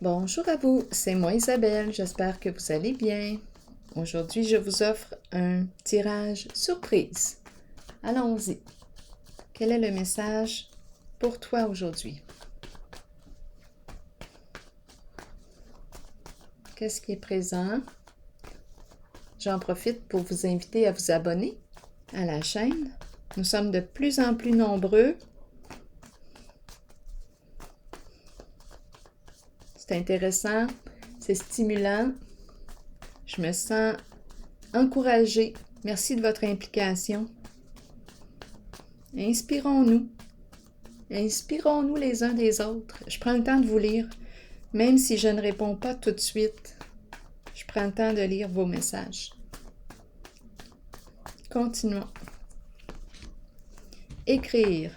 Bonjour à vous, c'est moi Isabelle, j'espère que vous allez bien. Aujourd'hui, je vous offre un tirage surprise. Allons-y. Quel est le message pour toi aujourd'hui? Qu'est-ce qui est présent? J'en profite pour vous inviter à vous abonner à la chaîne. Nous sommes de plus en plus nombreux. C'est intéressant, c'est stimulant. Je me sens encouragée. Merci de votre implication. Inspirons-nous. Inspirons-nous les uns des autres. Je prends le temps de vous lire, même si je ne réponds pas tout de suite. Je prends le temps de lire vos messages. Continuons. Écrire.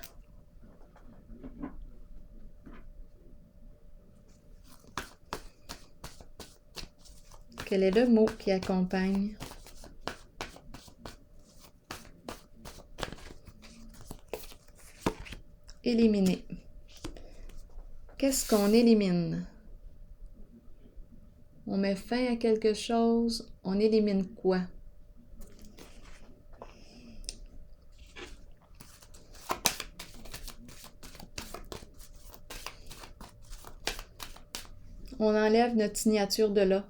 Quel est le mot qui accompagne? Éliminer. Qu'est-ce qu'on élimine? On met fin à quelque chose, on élimine quoi? On enlève notre signature de là.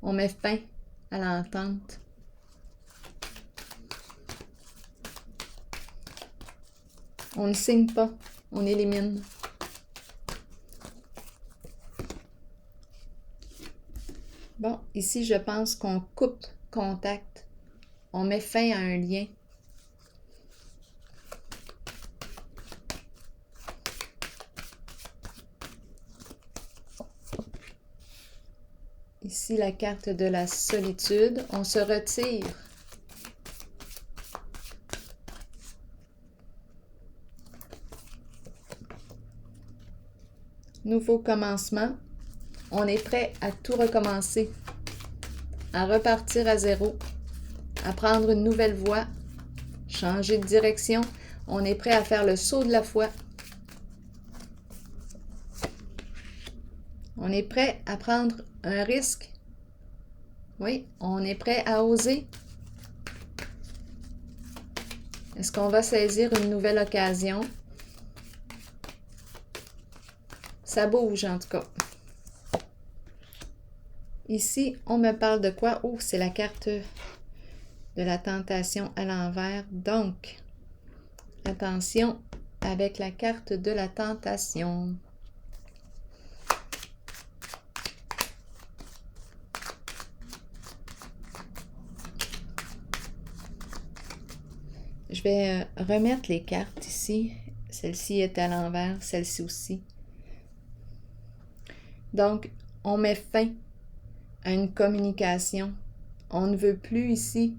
On met fin à l'entente. On ne signe pas, on élimine. Bon, ici, je pense qu'on coupe contact. On met fin à un lien. Ici, la carte de la solitude. On se retire. Nouveau commencement. On est prêt à tout recommencer, à repartir à zéro, à prendre une nouvelle voie, changer de direction. On est prêt à faire le saut de la foi. On est prêt à prendre un risque. Oui, on est prêt à oser. Est-ce qu'on va saisir une nouvelle occasion? Ça bouge en tout cas. Ici, on me parle de quoi? Oh, c'est la carte de la tentation à l'envers. Donc, attention avec la carte de la tentation. Je vais remettre les cartes ici. Celle-ci est à l'envers, celle-ci aussi. Donc, on met fin à une communication. On ne veut plus ici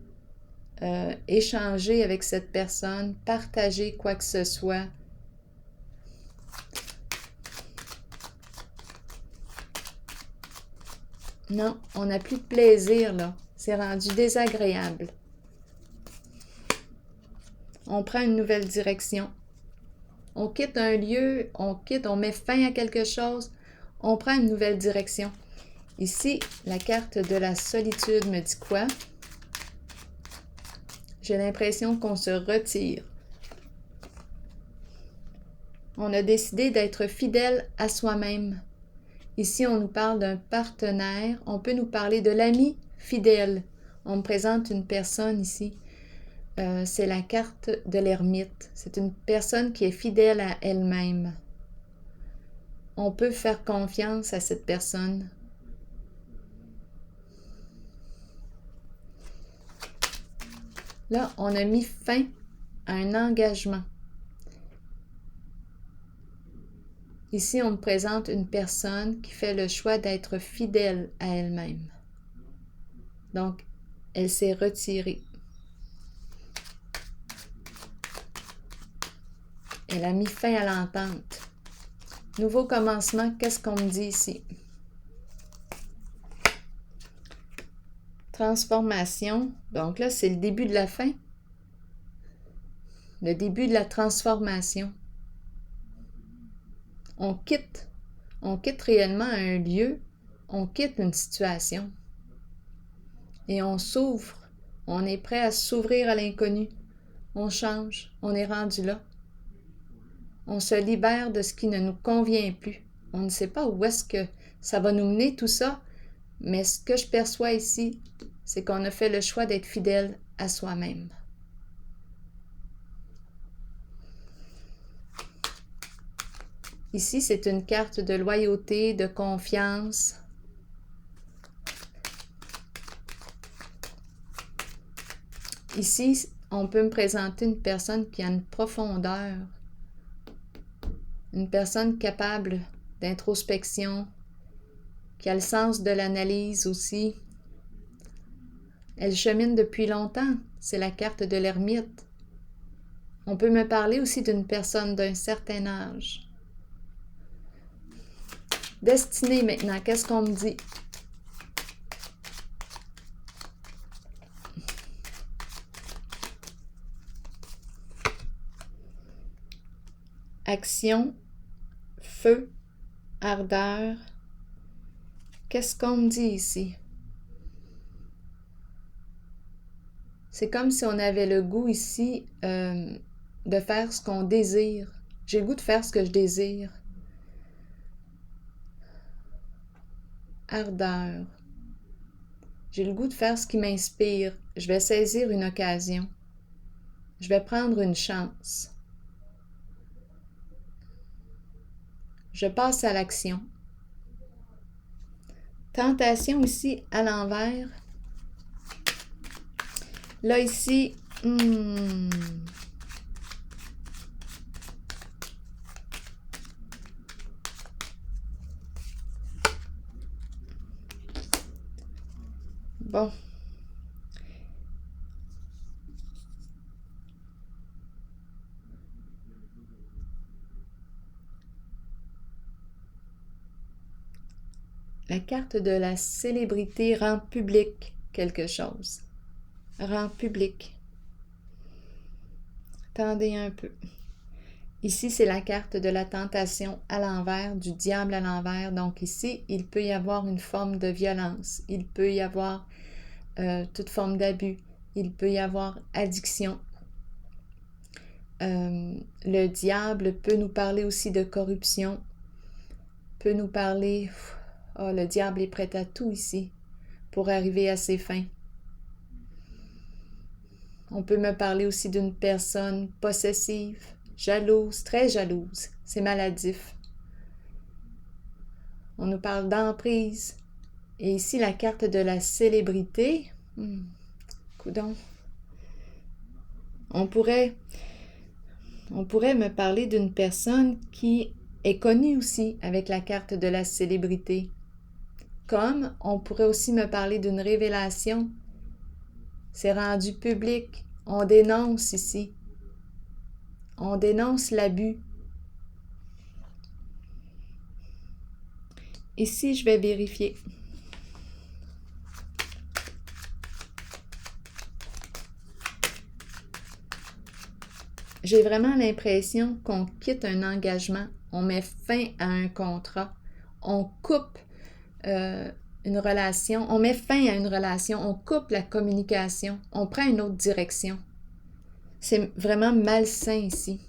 échanger avec cette personne, partager quoi que ce soit. Non, on n'a plus de plaisir là. C'est rendu désagréable. On prend une nouvelle direction. On quitte un lieu, on met fin à quelque chose, on prend une nouvelle direction. Ici, la carte de la solitude me dit quoi? J'ai l'impression qu'on se retire. On a décidé d'être fidèle à soi-même. Ici, on nous parle d'un partenaire. On peut nous parler de l'ami fidèle. On me présente une personne ici. C'est la carte de l'ermite. C'est une personne qui est fidèle à elle-même. On peut faire confiance à cette personne. Là, on a mis fin à un engagement. Ici, on me présente une personne qui fait le choix d'être fidèle à elle-même. Donc, elle s'est retirée. Elle a mis fin à l'entente. Nouveau commencement, qu'est-ce qu'on me dit ici? Transformation. Donc là, c'est le début de la fin. Le début de la transformation. On quitte On quitte réellement un lieu, on quitte une situation. Et on s'ouvre, on est prêt à s'ouvrir à l'inconnu. On change, on est rendu là. On se libère de ce qui ne nous convient plus. On ne sait pas où est-ce que ça va nous mener tout ça, mais ce que je perçois ici, c'est qu'on a fait le choix d'être fidèle à soi-même. Ici, c'est une carte de loyauté, de confiance. Ici, on peut me présenter une personne qui a une profondeur, une personne capable d'introspection, qui a le sens de l'analyse aussi. Elle chemine depuis longtemps, c'est la carte de l'ermite. On peut me parler aussi d'une personne d'un certain âge. Destinée maintenant, qu'est-ce qu'on me dit? Action, feu, ardeur. Qu'est-ce qu'on me dit ici? C'est comme si on avait le goût ici de faire ce qu'on désire. J'ai le goût de faire ce que je désire. Ardeur. J'ai le goût de faire ce qui m'inspire. Je vais saisir une occasion. Je vais prendre une chance. Je passe à l'action. Tentation ici à l'envers. Là ici, bon. La carte de la célébrité rend public quelque chose. Rend public. Attendez un peu. Ici, c'est la carte de la tentation à l'envers, du diable à l'envers. Donc ici, il peut y avoir une forme de violence. Il peut y avoir toute forme d'abus. Il peut y avoir addiction. Le diable peut nous parler aussi de corruption. Peut nous parler... Oh, le diable est prêt à tout ici pour arriver à ses fins. On peut me parler aussi d'une personne possessive, jalouse, très jalouse. C'est maladif. On nous parle d'emprise. Et ici, la carte de la célébrité. Coudonc. On pourrait me parler d'une personne qui est connue aussi avec la carte de la célébrité. Comme on pourrait aussi me parler d'une révélation. C'est rendu public. On dénonce ici. On dénonce l'abus. Ici, je vais vérifier. J'ai vraiment l'impression qu'on quitte un engagement, on met fin à un contrat, on coupe une relation, on met fin à une relation, on coupe la communication, on prend une autre direction. C'est vraiment malsain ici.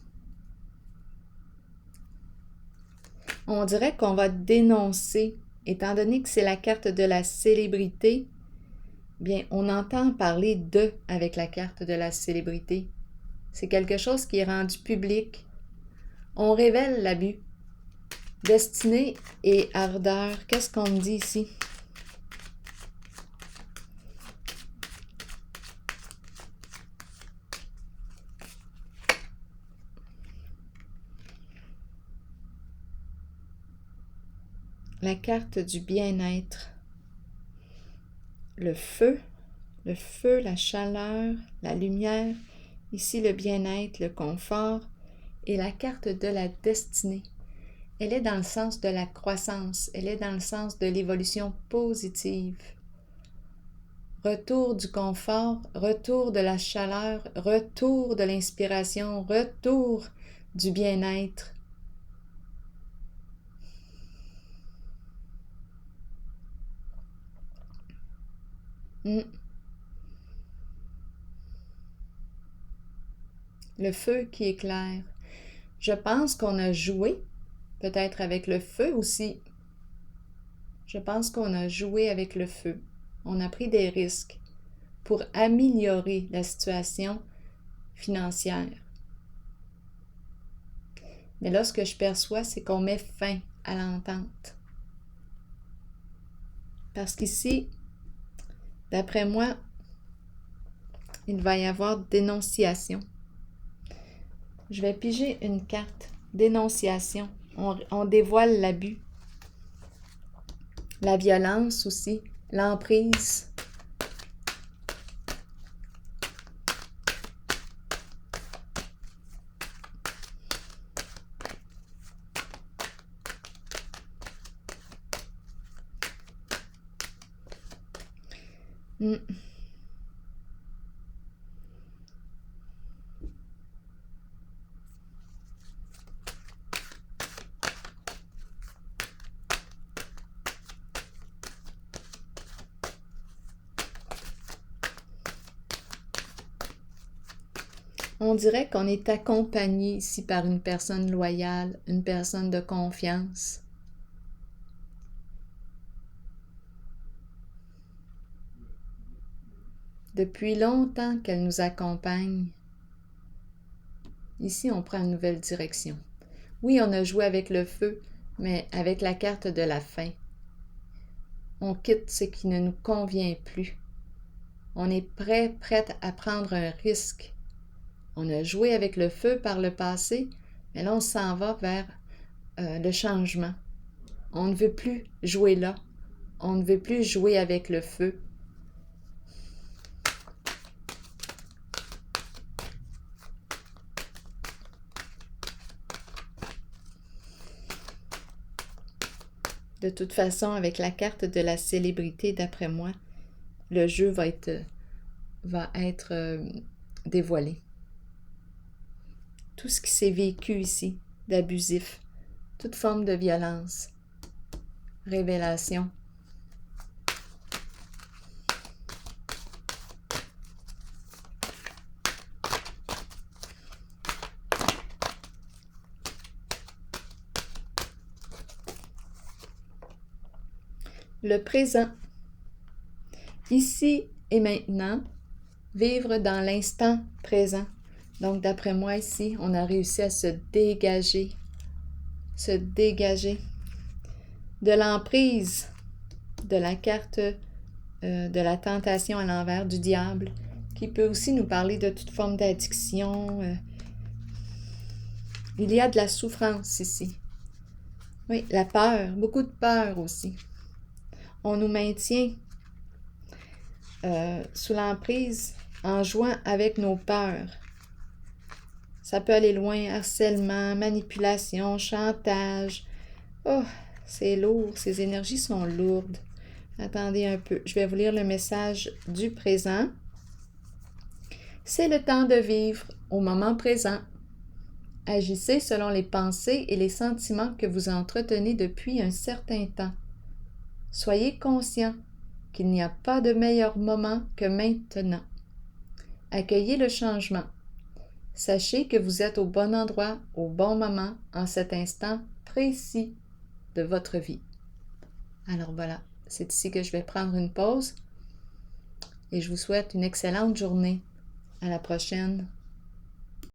On dirait qu'on va dénoncer, étant donné que c'est la carte de la célébrité, bien, on entend parler de avec la carte de la célébrité. C'est quelque chose qui est rendu public. On révèle l'abus. Destinée et ardeur. Qu'est-ce qu'on me dit ici? La carte du bien-être. Le feu, la chaleur, la lumière. Ici, le bien-être, le confort. Et la carte de la destinée. Elle est dans le sens de la croissance. Elle est dans le sens de l'évolution positive. Retour du confort, retour de la chaleur, retour de l'inspiration, retour du bien-être. Mm. Le feu qui éclaire. Je pense qu'on a joué, peut-être avec le feu aussi. Je pense qu'on a joué avec le feu. On a pris des risques pour améliorer la situation financière. Mais là, ce que je perçois, c'est qu'on met fin à l'entente. Parce qu'ici, d'après moi, il va y avoir dénonciation. Je vais piger une carte. Dénonciation. On dévoile l'abus. La violence aussi. L'emprise. Mm. On dirait qu'on est accompagné ici par une personne loyale, une personne de confiance. Depuis longtemps qu'elle nous accompagne. Ici, on prend une nouvelle direction. Oui, on a joué avec le feu, mais avec la carte de la fin. On quitte ce qui ne nous convient plus. On est prête à prendre un risque. On a joué avec le feu par le passé, mais là, on s'en va vers le changement. On ne veut plus jouer là. On ne veut plus jouer avec le feu. De toute façon, avec la carte de la célébrité, d'après moi, le jeu va être dévoilé. Tout ce qui s'est vécu ici, d'abusif, toute forme de violence, révélation. Le présent. Ici et maintenant, vivre dans l'instant présent. Donc, d'après moi, ici, on a réussi à se dégager de l'emprise de la carte de la tentation à l'envers du diable, qui peut aussi nous parler de toute forme d'addiction. Il y a de la souffrance ici. Oui, la peur, beaucoup de peur aussi. On nous maintient sous l'emprise en jouant avec nos peurs. Ça peut aller loin, harcèlement, manipulation, chantage. Oh, c'est lourd, ces énergies sont lourdes. Attendez un peu, je vais vous lire le message du présent. C'est le temps de vivre au moment présent. Agissez selon les pensées et les sentiments que vous entretenez depuis un certain temps. Soyez conscient qu'il n'y a pas de meilleur moment que maintenant. Accueillez le changement. Sachez que vous êtes au bon endroit, au bon moment, en cet instant précis de votre vie. Alors voilà, c'est ici que je vais prendre une pause et je vous souhaite une excellente journée. À la prochaine.